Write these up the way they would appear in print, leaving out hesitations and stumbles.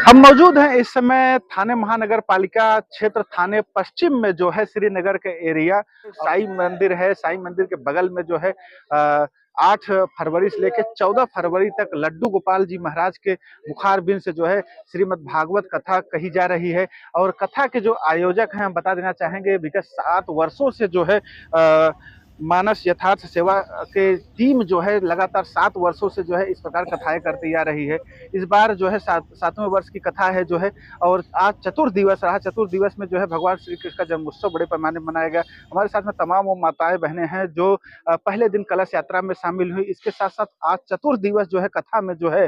हम मौजूद हैं इस समय थाने महानगर पालिका क्षेत्र थाने पश्चिम में जो है श्रीनगर के एरिया साईं मंदिर है। साईं मंदिर के बगल में जो है 8 फरवरी से लेकर 14 फरवरी तक लड्डू गोपाल जी महाराज के मुखार बिंद से जो है श्रीमद् भागवत कथा कही जा रही है। और कथा के जो आयोजक हैं हम बता देना चाहेंगे विगत 7 वर्षों से जो है मानस यथार्थ सेवा के टीम जो है लगातार 7 वर्षों से जो है इस प्रकार कथाएं करती आ रही है। इस बार जो है 7वें वर्ष की कथा है जो है, और आज चतुर्दिवस रहा। चतुर्दिवस में जो है भगवान श्री कृष्ण का जन्मोत्सव बड़े पैमाने में मनाया गया। हमारे साथ में तमाम वो माताएं बहनें हैं जो पहले दिन कलश यात्रा में शामिल हुई। इसके साथ साथ आज चतुर्दिवस जो है कथा में जो है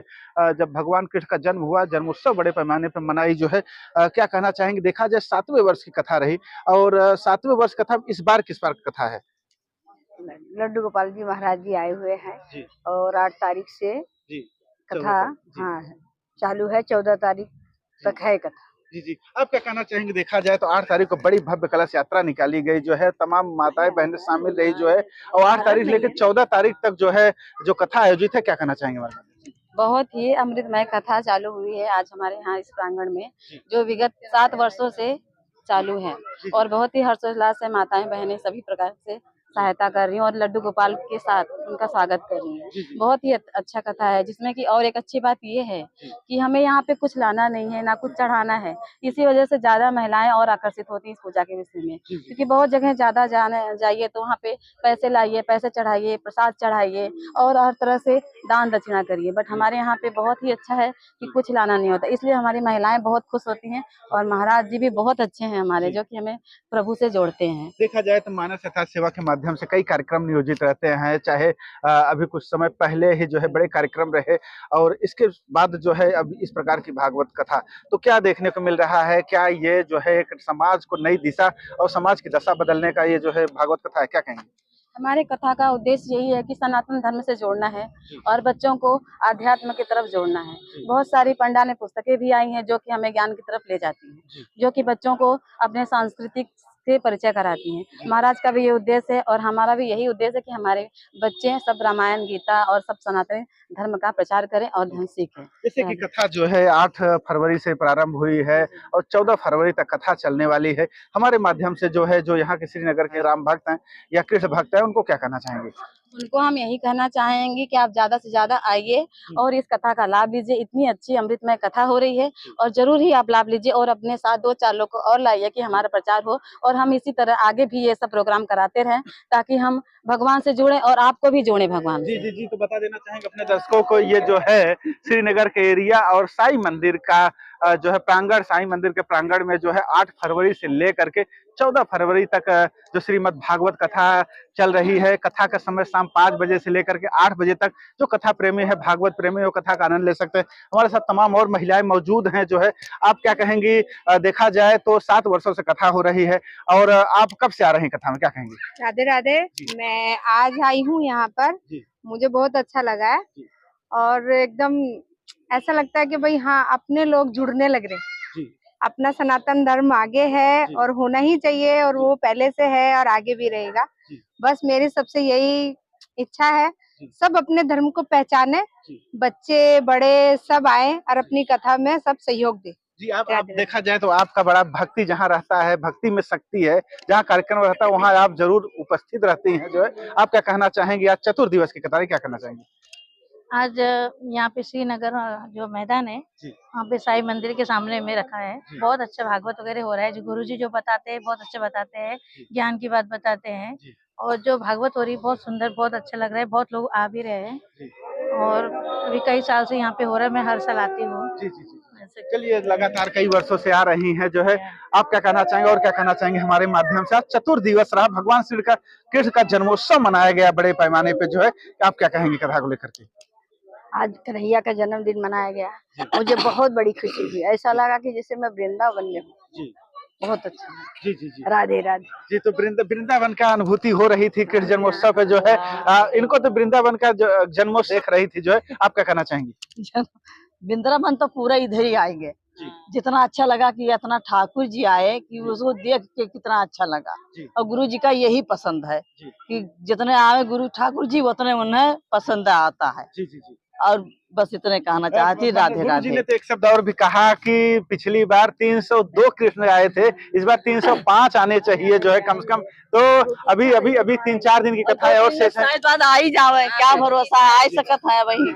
जब भगवान कृष्ण का जन्म हुआ, जन्मोत्सव बड़े पैमाने पर मनाई जो है। क्या कहना चाहेंगे? देखा जाए 7वें वर्ष की कथा रही, और 7वें वर्ष कथा इस बार किस बार की कथा है? लड्डू गोपाल जी महाराज जी आए हुए हैं जी। और 8 तारीख से जी। कथा हाँ चालू है, 14 तारीख तक है कथा। जी जी, आप क्या कहना चाहेंगे? देखा जाए तो 8 तारीख को बड़ी भव्य कलश यात्रा निकाली गई जो है, तमाम माताएं बहनें शामिल रही जो है, और 8 तारीख लेकर 14 तारीख तक जो है जो कथा आयोजित है, क्या कहना चाहेंगे मैडम? बहुत ही अमृतमय कथा चालू हुई है आज हमारे यहाँ इस प्रांगण में, जो विगत 7 वर्षों से चालू है और बहुत ही हर्षोल्लास से माताएं बहनें सभी प्रकार से सहायता कर रही हैं और लड्डू गोपाल के साथ उनका स्वागत कर रही हैं। बहुत ही अच्छा कथा है, जिसमें कि और एक अच्छी बात ये है कि हमें यहाँ पे कुछ लाना नहीं है, ना कुछ चढ़ाना है। इसी वजह से ज्यादा महिलाएं और आकर्षित होती हैं इस पूजा के विषय में, क्योंकि बहुत जगह ज्यादा जाइए तो वहाँ पे पैसे लाइए, पैसे चढ़ाइए, प्रसाद चढ़ाइए और हर तरह से दान दक्षिणा करिए। बट हमारे यहाँ पे बहुत ही अच्छा है कि कुछ लाना नहीं होता, इसलिए हमारी महिलाएं बहुत खुश होती हैं और महाराज जी भी बहुत अच्छे हैं हमारे, जो कि हमें प्रभु से जोड़ते हैं। देखा जाए तो मानस यथार्थ सेवा के माध्यम से कई कार्यक्रम नियोजित रहते हैं, चाहे अभी कुछ समय पहले ही जो है बड़े कार्यक्रम रहे, और इसके बाद जो है अब इस प्रकार की भागवत कथा, तो क्या देखने को मिल रहा है? क्या ये जो है एक समाज को नई दिशा और समाज की दशा बदलने का ये जो है भागवत कथा है, क्या कहेंगे? हमारे कथा का उद्देश्य यही है कि सनातन धर्म से जोड़ना है और बच्चों को आध्यात्म की तरफ जोड़ना है। बहुत सारी पंडाने पुस्तकें भी आई हैं जो कि हमें ज्ञान की तरफ ले जाती हैं, जो कि बच्चों को अपने सांस्कृतिक से परिचय कराती हैं। महाराज का भी ये उद्देश्य है और हमारा भी यही उद्देश्य है कि हमारे बच्चे सब रामायण, गीता और सब सनातन धर्म का प्रचार करें और धर्म सीखें। जैसे कि कथा जो है 8 फरवरी से प्रारंभ हुई है और 14 फरवरी तक कथा चलने वाली है। हमारे माध्यम से जो है जो यहाँ के श्रीनगर के राम भक्त हैं या कृष्ण भक्त हैं, उनको क्या कहना चाहेंगे? उनको हम यही कहना चाहेंगे कि आप ज्यादा से ज्यादा आइए और इस कथा का लाभ लीजिए। इतनी अच्छी अमृतमय कथा हो रही है और जरूर ही आप लाभ लीजिए और अपने साथ 2-4 लोग को और लाइए कि हमारा प्रचार हो और हम इसी तरह आगे भी ये सब प्रोग्राम कराते रहें, ताकि हम भगवान से जुड़े और आपको भी जोड़े भगवान से। जी जी जी, तो बता देना चाहेंगे अपने दर्शकों को, ये जो है श्रीनगर के एरिया और साईं मंदिर का जो है प्रांगण, साईं मंदिर के प्रांगण में जो है 8 फरवरी से लेकर के 14 फरवरी तक जो श्रीमद् भागवत कथा चल रही है। कथा का समय शाम 5 बजे से लेकर के 8 बजे तक। जो कथा प्रेमी है, भागवत प्रेमी, वो कथा का आनंद ले सकते हैं। हमारे साथ तमाम और महिलाएं मौजूद हैं जो है। आप क्या कहेंगी? देखा जाए तो 7 वर्षों से कथा हो रही है, और आप कब से आ रही हैं कथा में, क्या कहेंगी? राधे राधे। मैं आज आई हूँ यहाँ पर, मुझे बहुत अच्छा लगा है और एकदम ऐसा लगता है कि भाई हाँ, अपने लोग जुड़ने लग रहे हैं। अपना सनातन धर्म आगे है और होना ही चाहिए, और वो पहले से है और आगे भी रहेगा। बस मेरी सबसे यही इच्छा है, सब अपने धर्म को पहचाने, बच्चे बड़े सब आए और अपनी कथा में सब सहयोग दे। जी, आप देखा जाए तो आपका बड़ा भक्ति जहाँ रहता है, भक्ति में शक्ति है। जहाँ कार्यक्रम रहता है वहाँ आप जरूर उपस्थित रहती हैं जो है। आप क्या कहना चाहेंगे? आज चतुर्दिवस की कथा है, क्या कहना चाहेंगे? आज यहाँ पे श्रीनगर जो मैदान है वहाँ पे साईं मंदिर के सामने में रखा है। बहुत अच्छा भागवत वगैरह हो रहा है। जो गुरुजी जो बताते हैं बहुत अच्छा बताते हैं, ज्ञान की बात बताते हैं, और जो भागवत हो रही है बहुत सुंदर, बहुत अच्छा लग रहा है। बहुत लोग आ भी रहे हैं और अभी कई साल से यहाँ पे हो रहा है। मैं हर साल आती हूँ। चलिए, लगातार कई वर्षों से आ रही हैं जो है। आप क्या कहना चाहेंगे और क्या कहना चाहेंगे हमारे माध्यम से? आज चतुर्दिवस रहा, भगवान श्री का कृष्ण का जन्मोत्सव मनाया गया बड़े पैमाने पे जो है। आप क्या कहेंगे कथा को लेकर के? आज कन्हैया का जन्मदिन मनाया गया, मुझे बहुत बड़ी खुशी हुई। ऐसा लगा कि जैसे मैं वृंदावन में हूँ। बहुत अच्छा है। जी जी जी, राधे राधे जी। तो वृंदावन का अनुभूति हो रही थी कृष्ण जन्मोत्सव पे जो है। इनको तो वृंदावन का जन्मोत्सव देख रही थी जो है। आप क्या कहना चाहेंगी? वृंदावन तो पूरा इधर ही आएंगे। जितना अच्छा लगा कि इतना ठाकुर जी आए कि उसको देख के कितना अच्छा लगा। और गुरु जी का यही पसंद है कि जितने आए गुरु ठाकुर जी उतने उन्हें पसंद आता है। और बस इतने कहना चाहती, राधे गुरु जी ने राधे। तो एक शब्द और भी कहा कि पिछली बार 302 कृष्ण आए थे, इस बार 305 आने चाहिए जो है कम से कम। तो अभी अभी अभी 3-4 दिन की कथा है और शेष है। शायद बाद आ ही जावे, क्या भरोसा है, आ सकत है वही।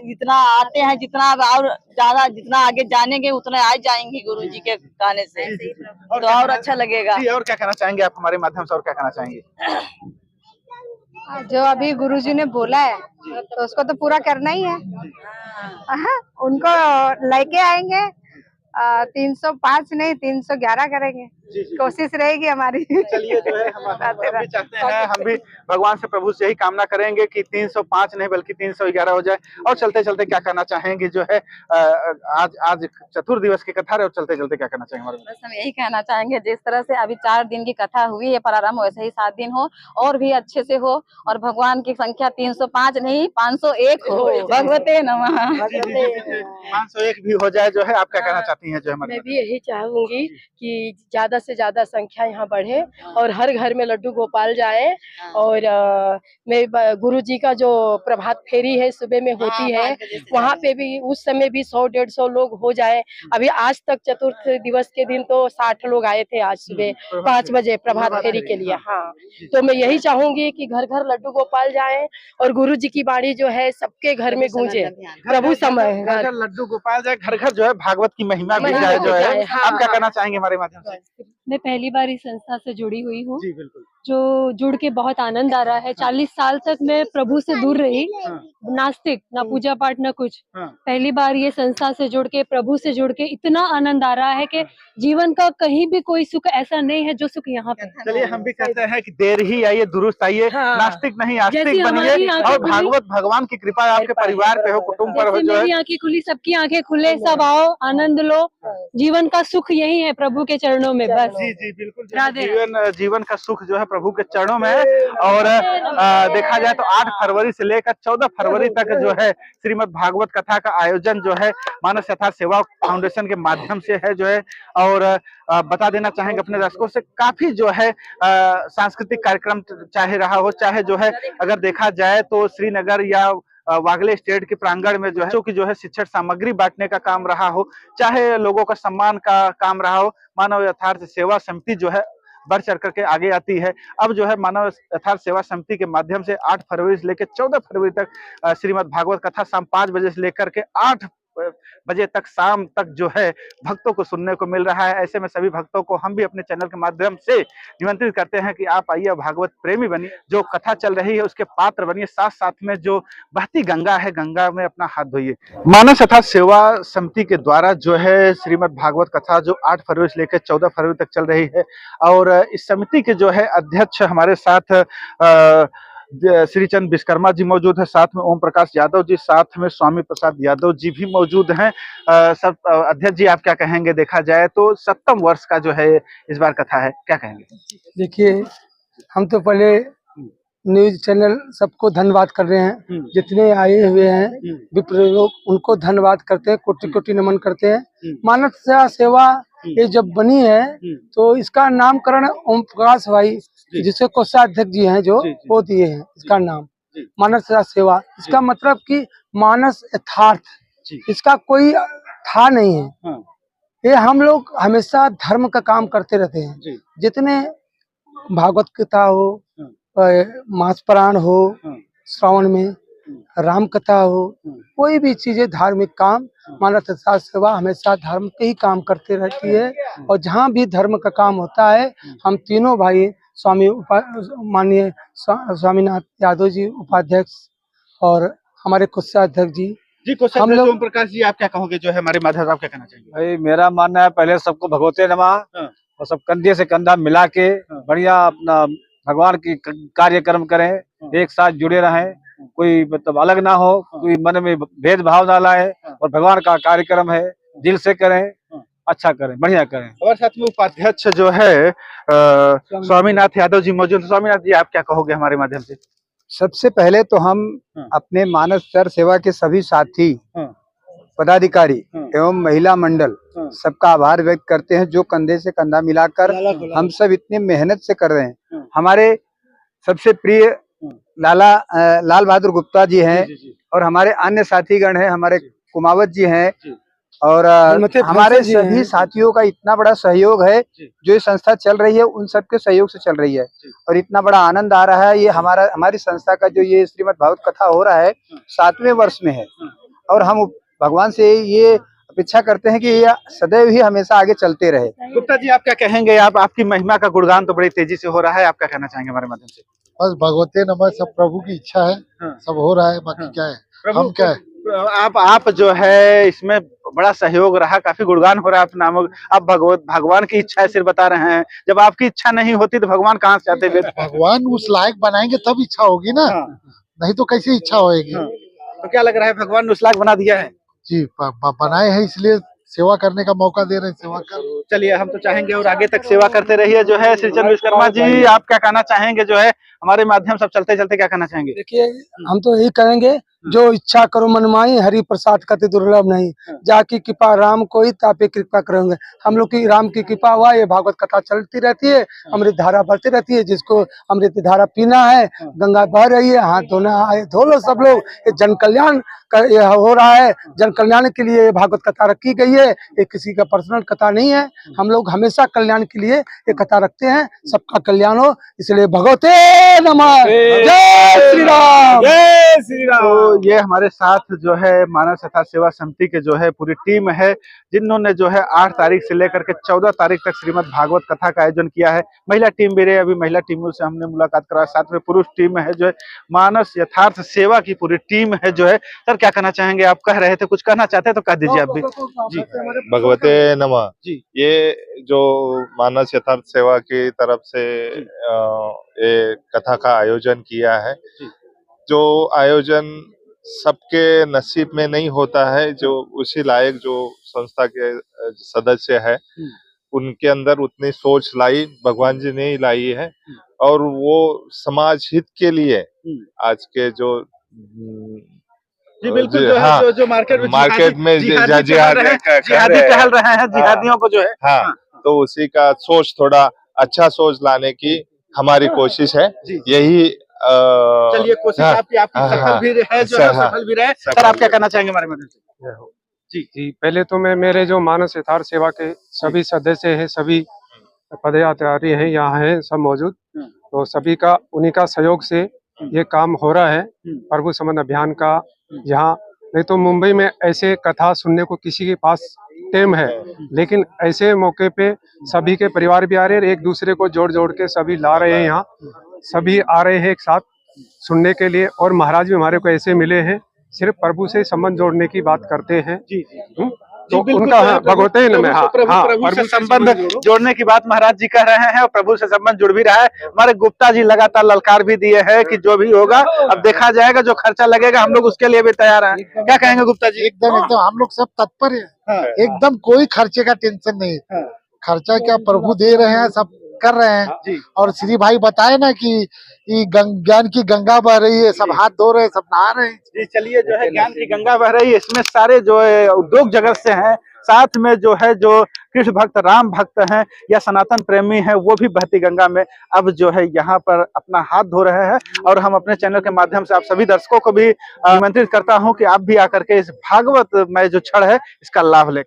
जितना आते हैं, जितना और ज्यादा जितना आगे जानेंगे उतना आ जाएंगे गुरु जी के कहने से, तो और अच्छा लगेगा। जी, और क्या कहना चाहेंगे आप हमारे माध्यम से, और क्या कहना चाहेंगे? जो अभी गुरुजी ने बोला है तो उसको तो पूरा करना ही है। उनको लेके आएंगे, 305 नहीं 311 करेंगे, कोशिश रहेगी हमारी। चलिए जो है हम भी चाहते हैं, हम भी भगवान से प्रभु से यही कामना करेंगे कि 305 नहीं बल्कि 311 हो जाए। और चलते चलते क्या कहना चाहेंगे जो है, आज चतुर्दिवस की कथा है, और चलते चलते क्या कहना चाहेंगे? बस हम यही कहना चाहेंगे, जिस तरह से अभी 4 दिन की कथा हुई है प्रारंभ, वैसे ही 7 दिन हो और भी अच्छे से हो, और भगवान की संख्या 305 नहीं 501 हो। भगवते नमः। 501 भी हो जाए जो है। आप क्या कहना चाहती हैं जो है? मैं भी यही चाहूंगी कि ज्यादा से ज्यादा संख्या यहाँ बढ़े और हर घर में लड्डू गोपाल जाए। और मैं गुरु जी का जो प्रभात फेरी है सुबह में होती है, वहाँ पे भी उस समय भी 100-150 लोग हो जाए। अभी आज तक चतुर्थ दिवस के दिन तो 60 लोग आए थे आज सुबह 5 बजे प्रभात फेरी के लिए। हाँ, तो मैं यही चाहूंगी कि घर घर लड्डू गोपाल जाए और गुरु जी की बाणी जो है सबके घर में गूंजे। प्रभु समय घर लड्डू गोपाल जाए, घर घर जो है भागवत की महिमा भी जाए जो है। आप क्या कहना चाहेंगे हमारे माध्यम से? मैं पहली बार इस संस्था से जुड़ी हुई हूँ, जी बिल्कुल, जो जुड़ के बहुत आनंद आ रहा है। 40 साल तक मैं प्रभु से दूर रही, नास्तिक, ना पूजा पाठ ना कुछ। पहली बार ये संस्था से जुड़ के, प्रभु से जुड़ के इतना आनंद आ रहा है कि जीवन का कहीं भी कोई सुख ऐसा नहीं है जो सुख यहाँ पे। चलिए हम भी कहते हैं कि देर ही आइए दुरुस्त आइए, नास्तिक नहीं आस्तिक बनिए, और भागवत भगवान की कृपा आपके परिवार पे हो, कुटुंब पर हो जो है। मेरी आंखें खुली, सबकी आंखें खुले, सब आओ आनंद लो। जीवन का सुख यही है प्रभु के चरणों में बस। जी जी बिल्कुल, जीवन का सुख जो है प्रभु के चरणों में है। और देखा जाए तो 8 फरवरी से लेकर 14 फरवरी तक जो है श्रीमद् भागवत कथा का आयोजन जो है मानस यथार्थ सेवा फाउंडेशन के माध्यम से है जो है। और बता देना चाहेंगे अपने दर्शकों से, काफी जो है सांस्कृतिक कार्यक्रम चाहे रहा हो, चाहे जो है अगर देखा जाए तो श्रीनगर या वागले स्टेट के प्रांगण में जो है शिक्षण सामग्री बांटने का काम रहा हो, चाहे लोगों का सम्मान का काम रहा हो, मानव यथार्थ सेवा समिति जो है बढ़ चढ़ करके आगे आती है। अब जो है मानव यथार्थ सेवा समिति के माध्यम से 8 फरवरी से लेकर 14 फरवरी तक श्रीमद् भागवत कथा शाम 5 बजे से लेकर के 8 बजे तक शाम तक जो है भक्तों को सुनने को मिल रहा है। ऐसे में सभी भक्तों को हम भी अपने चैनल के माध्यम से निमंत्रित करते हैं कि आप आइए, भागवत प्रेमी बनिए, जो कथा चल रही है उसके पात्र बनिए, साथ साथ में जो बहती गंगा है गंगा में अपना हाथ धोइए। मानस यथार्थ सेवा समिति के द्वारा जो है श्रीमद् भागवत कथा जो 8 फरवरी से लेकर 14 फरवरी तक चल रही है, और इस समिति के जो है अध्यक्ष हमारे साथ श्री चंद विश्वकर्मा जी मौजूद है, साथ में ओम प्रकाश यादव जी, साथ में स्वामी प्रसाद यादव जी भी मौजूद हैं। सब अध्यक्ष जी, आप क्या कहेंगे? देखा जाए तो 7वें वर्ष का जो है इस बार कथा है, क्या कहेंगे? देखिए, हम तो पहले न्यूज चैनल सबको धन्यवाद कर रहे हैं, जितने आए हुए हैं विप्र लोग, उनको धन्यवाद करते हैं, कोटि कोटि नमन करते हैं। मानस सेवा ये जब बनी है तो इसका नामकरण ओम प्रकाश भाई, जिसके कोषाध्यक्ष जी हैं, जो वो दिए हैं इसका नाम मानस सेवा। इसका मतलब कि मानस यथार्थ, इसका कोई था नहीं है। ये हम लोग हमेशा धर्म का काम करते रहते हैं। जितने भागवत कथा हो, मासपुराण हो, श्रावण में राम कथा हो, कोई भी चीजें धार्मिक काम, मानस यथार्थ सेवा हमेशा धर्म के ही काम करते रहती है। और जहाँ भी धर्म का काम होता है, हम तीनों भाई स्वामी माननीय स्वामीनाथ यादव जी उपाध्यक्ष और हमारे कोषाध्यक्ष जी हम लोग। ओम प्रकाश जी, आप क्या कहोगे जो है हमारे माध्यम से, आप क्या कहना चाहेंगे? भाई मेरा मानना है, पहले सबको भगवते नमः, और सब कंधे से कंधा मिला के बढ़िया अपना भगवान की कार्यक्रम करें, एक साथ जुड़े रहें, कोई मतलब अलग ना हो, कोई मन में भेदभाव ना लाए, और भगवान का कार्यक्रम है दिल से करें, अच्छा करें, बढ़िया करें। और साथ में उपाध्यक्ष जो है स्वामीनाथ यादव जी मौजूद। स्वामीनाथ जी, आप क्या कहोगे हमारे माध्यम से? सबसे पहले तो हम अपने मानस सर सेवा के सभी साथी, पदाधिकारी एवं महिला मंडल सबका आभार व्यक्त करते हैं, जो कंधे से कंधा मिलाकर हम सब इतने मेहनत से कर रहे हैं। हमारे सबसे प्रिय लाल बहादुर गुप्ता जी हैं और हमारे अन्य साथीगण हैं, हमारे कुमावत जी हैं और हमारे सभी साथियों का इतना बड़ा सहयोग है। जो ये संस्था चल रही है उन सबके सहयोग से चल रही है और इतना बड़ा आनंद आ रहा है। ये हमारी संस्था का जो ये श्रीमद् भागवत कथा हो रहा है 7वें वर्ष में है और हम भगवान से ये अपेक्षा करते हैं कि ये सदैव ही हमेशा आगे चलते रहे। गुप्ता जी, आप क्या कहेंगे? आपकी महिमा का गुणगान तो बड़ी तेजी से हो रहा है, आप क्या कहना चाहेंगे हमारे माध्यम से? बस भगवते नमः, सब प्रभु की इच्छा है, सब हो रहा है, बाकी क्या है, हम क्या है। आप जो है इसमें बड़ा सहयोग रहा, काफी गुणगान हो रहा है अपना। आप भगवान की इच्छा है सिर्फ बता रहे हैं, जब आपकी इच्छा नहीं होती तो भगवान कहाँ से आते? भगवान उस लायक बनाएंगे तब इच्छा होगी ना, नहीं तो कैसे इच्छा होगी। तो क्या लग रहा है भगवान ने उस लायक बना दिया है? जी बनाए हैं, इसलिए सेवा करने का मौका दे रहे हैं, सेवा कर। चलिए, हम तो चाहेंगे और आगे तक सेवा करते रहिए। जो है श्रीचंद विश्वकर्मा जी, आप क्या कहना चाहेंगे? जो है हमारे माध्यम सब चलते चलते क्या कहना चाहेंगे? देखिए, हम तो यही कहेंगे, जो इच्छा करो मनमाई, हरि प्रसाद कति दुर्लभ नहीं, जाकी कृपा राम कोई तापे कृपा करेंगे। हम लोग की राम की कृपा हुआ, ये भागवत कथा चलती रहती है, अमृत धारा बढ़ती रहती है। जिसको अमृत धारा पीना है, गंगा बह रही है, हाथ धोना है धो लो सब लोग। ये जन कल्याण हो रहा है, जन कल्याण के लिए भागवत कथा रखी गई है। ये किसी का पर्सनल कथा नहीं है, हम लोग हमेशा कल्याण के लिए ये कथा रखते हैं, सबका कल्याण हो, इसलिए भगवते नमः। जय श्री राम, जय श्री राम। तो ये हमारे साथ जो है मानव सथा सेवा समिति के जो है पूरी टीम है, जिन्होंने जो है 8 तारीख से लेकर के 14 तारीख तक श्रीमद् भागवत कथा का आयोजन किया है। महिला टीम भी रही, अभी महिला टीमों से हमने मुलाकात करा, साथ में पुरुष टीम है जो है मानस यथार्थ सेवा की पूरी टीम है जो है। सर, क्या कहना चाहेंगे? आप कह रहे थे, कुछ कहना चाहते हैं तो कह दीजिए आप भी। जी, भगवते नमः जी। ये जो मानस यथार्थ सेवा की तरफ से ये कथा का आयोजन किया है, जो आयोजन सबके नसीब में नहीं होता है, जो उसी लायक जो संस्था के सदस्य है उनके अंदर उतनी सोच लाई भगवान जी ने ही लाई है और वो समाज हित के लिए आज के जो जी बिल्कुल जो मार्केट में जिहादी टहल रहे हैं, जिहादियों को जो है, हाँ, तो उसी का सोच, थोड़ा अच्छा सोच लाने की हमारी कोशिश है। यही चलिए, कोशिश आपकी सफल भी है, जो है सफल भी रहे। सर, आप क्या कहना चाहेंगे हमारे मदद से? जी, पहले तो मैं मेरे जो मानस यथार्थ सेवा के सभी सदस्य हैं, सभी पदाधिकारी हैं, यहाँ हैं सब मौजूद, तो सभी का उन्हीं का सहयोग से ये काम हो रहा है प्रभु समन अभियान का। यहाँ नहीं तो मुंबई में ऐसे कथा सुनने को किसी के पास टाइम है, लेकिन ऐसे मौके पे सभी के परिवार भी आ रहे हैं, एक दूसरे को जोड़ जोड़ के सभी ला रहे हैं। यहाँ सभी आ रहे हैं एक साथ सुनने के लिए, और महाराज भी हमारे को ऐसे मिले हैं, सिर्फ प्रभु से संबंध जोड़ने की बात करते हैं। तो उनका भगवते नमः, प्रभु से संबंध जोड़ने की बात महाराज जी कह रहे हैं और प्रभु से संबंध जुड़ भी रहा है। हमारे गुप्ता जी लगातार ललकार भी दिए हैं कि जो भी होगा अब देखा जाएगा, जो खर्चा लगेगा हम लोग उसके लिए भी तैयार हैं। क्या कहेंगे गुप्ता जी? एकदम हम लोग सब तत्पर है, एकदम कोई खर्चे का टेंशन नहीं। खर्चा क्या प्रभु दे रहे हैं, सब कर रहे हैं। और श्री भाई बताए ना कि ज्ञान की गंगा बह रही है, सब हाथ धो रहे हैं, सब नहा रहे हैं। जी, चलिए, जो है ज्ञान की गंगा बह रही है, इसमें सारे जो है उद्योग जगत से हैं, साथ में जो है जो कृष्ण भक्त, राम भक्त हैं या सनातन प्रेमी हैं, वो भी बहती गंगा में अब जो है यहाँ पर अपना हाथ धो रहे हैं। और हम अपने चैनल के माध्यम से आप सभी दर्शकों को भी आमंत्रित करता हूँ कि आप भी आकर के इस भागवत में जो क्षण है इसका लाभ लें।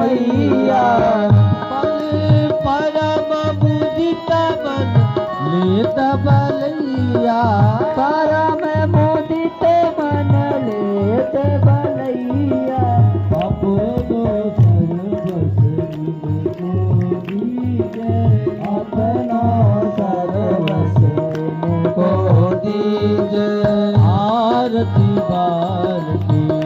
कवैया पल परम मुदित बन लेत बलैया परम मुदित बन लेत बलैया अपनो सर्वस्व को दीजे आरती बाल की